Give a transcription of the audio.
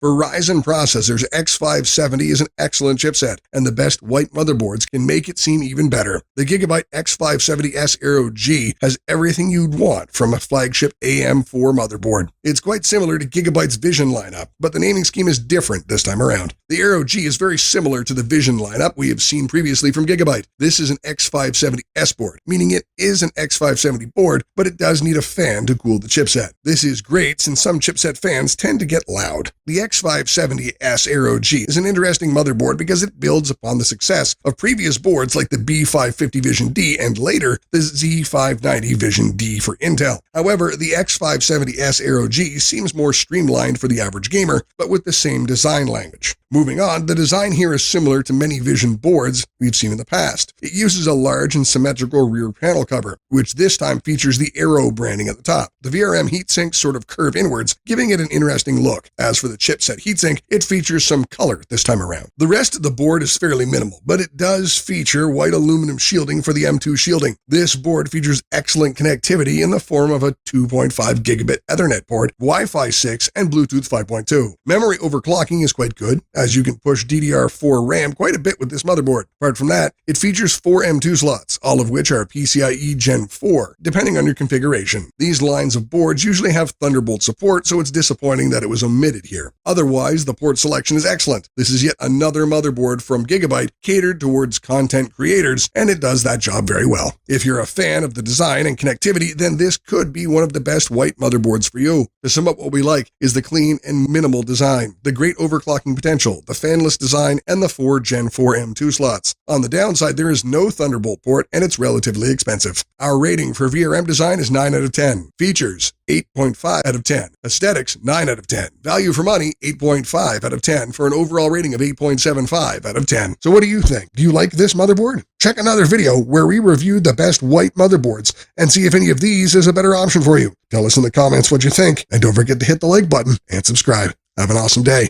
For Ryzen processors, X570 is an excellent chipset, and the best white motherboards can make it seem even better. The Gigabyte X570S Aero G has everything you'd want from a flagship AM4 motherboard. It's quite similar to Gigabyte's Vision lineup, but the naming scheme is different this time around. The Aero G is very similar to the Vision lineup we have seen previously from Gigabyte. This is an X570S board, meaning it is an X570 board, but it does need a fan to cool the chipset. This is great since some chipset fans tend to get loud. The X570S Aero G is an interesting motherboard because it builds upon the success of previous boards like the B550 Vision D and later the Z590 Vision D for Intel. However, the X570S Aero G seems more streamlined for the average gamer, but with the same design language. Moving on, the design here is similar to many Vision boards we've seen in the past. It uses a large and symmetrical rear panel cover, which this time features the Aero branding at the top. The VRM heatsink sort of curve inwards, giving it an interesting look. As for the chipset heatsink, it features some color this time around. The rest of the board is fairly minimal, but it does feature white aluminum shielding for the M2 shielding. This board features excellent connectivity in the form of a 2.5 gigabit Ethernet port, Wi-Fi 6, and Bluetooth 5.2. Memory overclocking is quite good, as you can push DDR4 RAM quite a bit with this motherboard. Apart from that, it features 4 M2 slots, all of which are PCIe Gen 4, depending on your configuration. These lines of boards usually have Thunderbolt support, so it's disappointing that it was omitted here. Otherwise, the port selection is excellent. This is yet another motherboard from Gigabyte catered towards content creators, and it does that job very well. If you're a fan of the design and connectivity, then this could be one of the best white motherboards for you. To sum up what we like is the clean and minimal design, the great overclocking potential, the fanless design, and the 4 Gen 4 M2 slots. On the downside, there is no Thunderbolt port, and it's relatively expensive. Our rating for VRM design is 9 out of 10. Features, 8.5 out of 10. Aesthetics, 9 out of 10. Value for money, 8.5 out of 10 for an overall rating of 8.75 out of 10. So what do you think? Do you like this motherboard? Check another video where we reviewed the best white motherboards and see if any of these is a better option for you. Tell us in the comments what you think, and don't forget to hit the like button and subscribe. Have an awesome day.